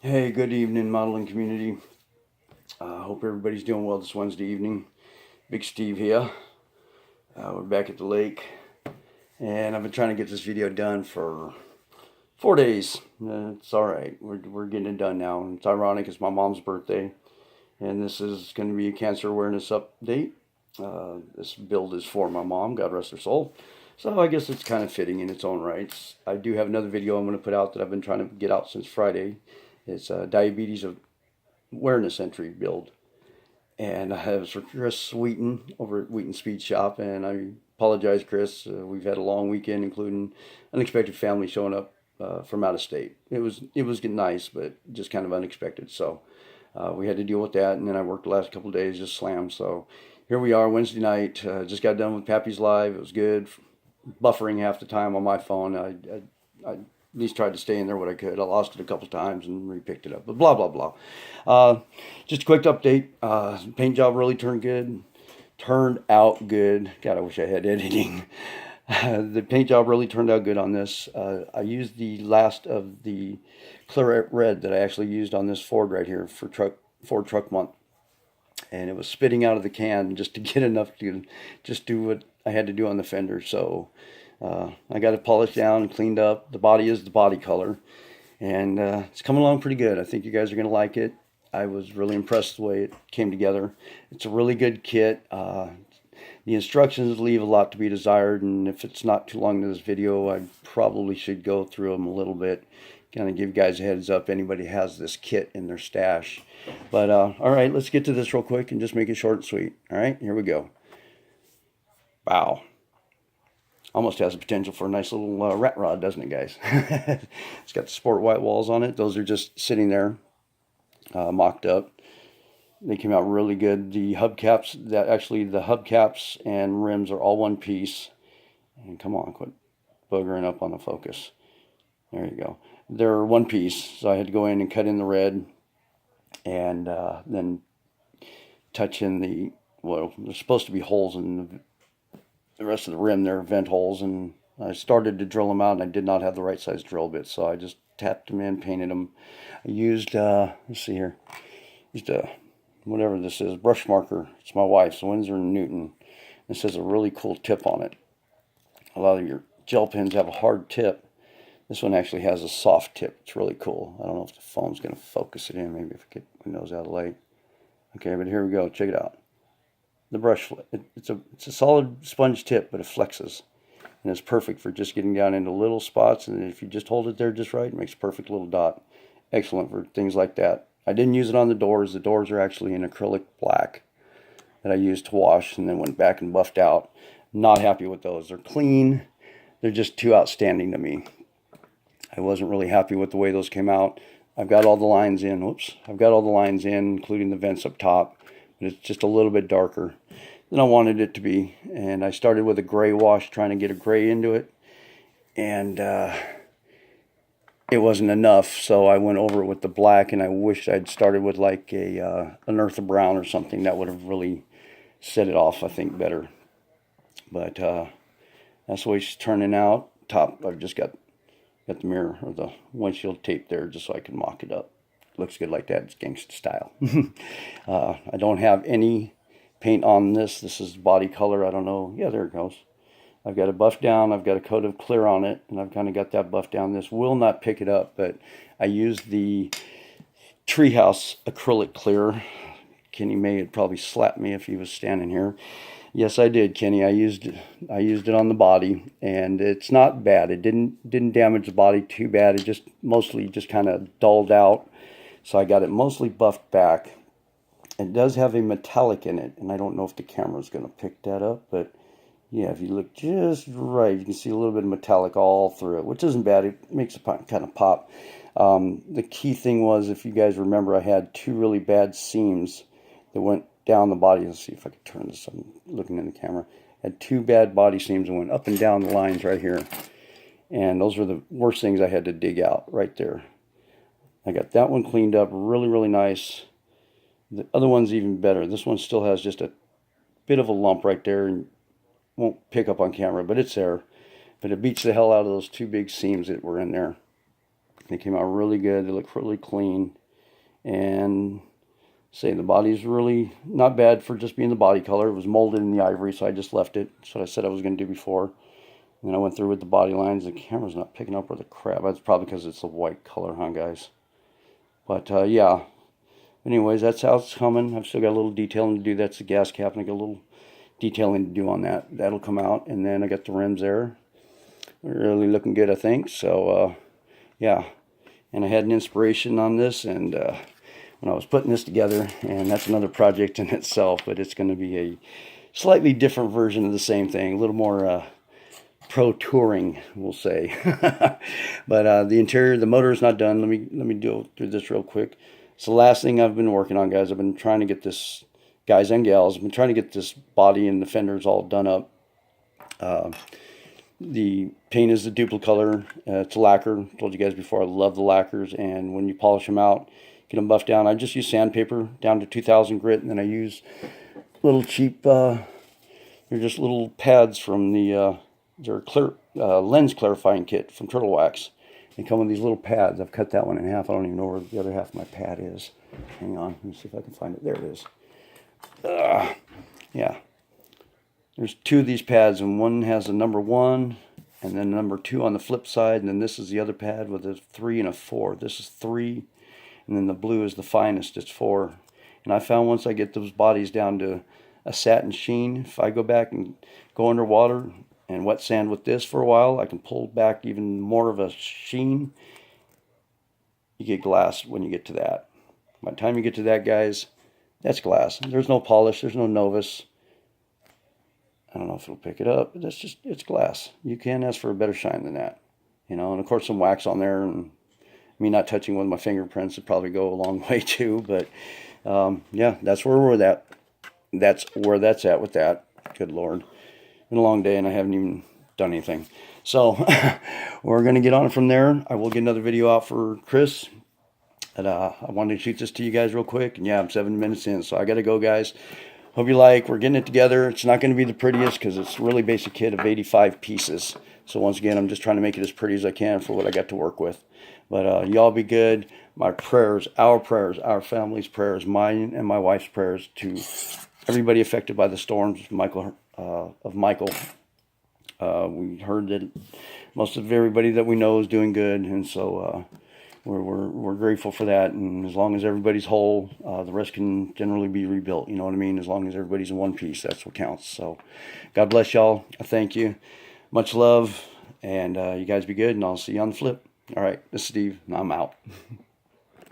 Hey, good evening, modeling community. Hope everybody's doing well this Wednesday evening. Big Steve here. We're back at the lake, and I've been trying to get this video done for 4 days. It's all right. We're getting it done now. It's ironic. It's my mom's birthday, and this is going to be a cancer awareness update. This build is for my mom. God rest her soul. So I guess it's kind of fitting in its own rights. I do have another video I'm going to put out that I've been trying to get out since Friday. It's diabetes awareness entry build. And I have for Chris Wheaton over at Wheaton Speed Shop. And I apologize, Chris. We've had a long weekend, including unexpected family showing up from out of state. It was nice, but just kind of unexpected. So we had to deal with that. And then I worked the last couple of days just slammed. So here we are, Wednesday night. Just got done with Pappy's Live. It was good. Buffering half the time on my phone. I at least tried to stay in there what I could. I lost it a couple times and re-picked it up. But blah, blah, blah. Just a quick update. Paint job really turned good. Turned out good. God, I wish I had editing. The paint job really turned out good on this. I used the last of the Clear Red that I actually used on this Ford right here for Ford Truck Month. And it was spitting out of the can just to get enough to just do what I had to do on the fender. So I got it polished down and cleaned up. The body is the body color, and it's coming along pretty good. I think you guys are going to like it. I was really impressed the way it came together. It's a really good kit. The instructions leave a lot to be desired, and if it's not too long to this video, I probably should go through them a little bit, kind of give you guys a heads up. Anybody has this kit in their stash. But all right, let's get to this real quick and just make it short and sweet. All right, here we go. Wow. Almost has the potential for a nice little rat rod, doesn't it, guys? It's got the sport white walls on it. Those are just sitting there, mocked up. They came out really good. The hubcaps, the hubcaps and rims are all one piece. And come on, quit boogering up on the focus. There you go. They're one piece, so I had to go in and cut in the red, and then touch in the, well, there's supposed to be holes in the rest of the rim. They're vent holes, and I started to drill them out, and I did not have the right size drill bit, so I just tapped them in, painted them. I used, let's see here, used a, whatever this is, brush marker. It's my wife's, Winsor & Newton. This has a really cool tip on it. A lot of your gel pens have a hard tip. This one actually has a soft tip. It's really cool. I don't know if the phone's going to focus it in. Maybe if I get my nose out of light. Okay, but here we go. Check it out. The brush, it's a solid sponge tip, but it flexes. And it's perfect for just getting down into little spots. And if you just hold it there just right, it makes a perfect little dot. Excellent for things like that. I didn't use it on the doors. The doors are actually in acrylic black that I used to wash and then went back and buffed out. Not happy with those. They're clean. They're just too outstanding to me. I wasn't really happy with the way those came out. I've got all the lines in. Whoops. I've got all the lines in, including the vents up top. But it's just a little bit darker than I wanted it to be. And I started with a gray wash, trying to get a gray into it. And it wasn't enough, so I went over it with the black, and I wish I'd started with like an earthy brown or something. That would have really set it off, I think, better. But that's the way she's turning out. Top, I've just got the mirror or the windshield tape there just so I can mock it up. Looks good like that. It's gangsta style. I don't have any paint on this. This is body color. I don't know. Yeah, there it goes. I've got it buffed down. I've got a coat of clear on it, and I've kind of got that buffed down. This will not pick it up, but I used the Treehouse acrylic clear. Kenny May would probably slap me if he was standing here. Yes, I did, Kenny. I used it on the body, and it's not bad. It didn't damage the body too bad. It just mostly just kind of dulled out. So I got it mostly buffed back. It does have a metallic in it, and I don't know if the camera's going to pick that up, but yeah, if you look just right, you can see a little bit of metallic all through it, which isn't bad. It makes it kind of pop. The key thing was, if you guys remember, I had two really bad seams that went down the body. Let's see if I can turn this. I'm looking in the camera. I had two bad body seams that went up and down the lines right here. And those were the worst things I had to dig out right there. I got that one cleaned up really, really nice. The other one's even better. This one still has just a bit of a lump right there and won't pick up on camera, but it's there. But it beats the hell out of those two big seams that were in there. They came out really good. They look really clean. And say the body's really not bad for just being the body color. It was molded in the ivory, so I just left it. That's what I said I was going to do before. And then I went through with the body lines. The camera's not picking up where the crap. That's probably because it's a white color, huh, guys? But yeah. Anyways, that's how it's coming. I've still got a little detailing to do. That's the gas cap, and I got a little detailing to do on that. That'll come out. And then I got the rims there. They're really looking good, I think. So yeah. And I had an inspiration on this, and when I was putting this together, and that's another project in itself, but it's going to be a slightly different version of the same thing, a little more pro touring, we'll say. But the interior, the motor is not done. Let me go through this real quick. It's the last thing I've been working on, guys. I've been trying to get this, guys and gals, I've been trying to get this body and the fenders all done up. The paint is the Duplicolor. It's a lacquer. I told you guys before, I love the lacquers, and when you polish them out, get them buffed down. I just use sandpaper down to 2000 grit, and then I use little cheap, they're just little pads from the, they're clear, lens clarifying kit from Turtle Wax. They come with these little pads. I've cut that one in half. I don't even know where the other half of my pad is. Hang on, let me see if I can find it. There it is. Yeah. There's two of these pads, and one has a number 1 and then number 2 on the flip side, and then this is the other pad with a 3 and a 4. This is 3, and then the blue is the finest, it's 4. And I found once I get those bodies down to a satin sheen, if I go back and go underwater and wet sand with this for a while, I can pull back even more of a sheen. You get glass when you get to that. By the time you get to that, guys, that's glass. There's no polish, there's no Novus. I don't know if it'll pick it up, but that's just, it's glass. You can't ask for a better shine than that. You know, and of course some wax on there, and me not touching with my fingerprints would probably go a long way too, but yeah, that's where we're at. That's where that's at with that. Good Lord. Been a long day and I haven't even done anything. So we're going to get on it from there. I will get another video out for Chris. And I wanted to shoot this to you guys real quick. And yeah, I'm 7 minutes in, so I got to go, guys. Hope you like. We're getting it together. It's not going to be the prettiest because it's a really basic kit of 85 pieces. So once again, I'm just trying to make it as pretty as I can for what I got to work with. But y'all be good. My prayers, our family's prayers, mine and my wife's prayers to everybody affected by the storms of Michael. We heard that most of everybody that we know is doing good, and so we're grateful for that. And as long as everybody's whole, the rest can generally be rebuilt. You know what I mean? As long as everybody's in one piece, that's what counts. So God bless y'all. I thank you. Much love, and you guys be good, and I'll see you on the flip. All right, this is Steve, and I'm out.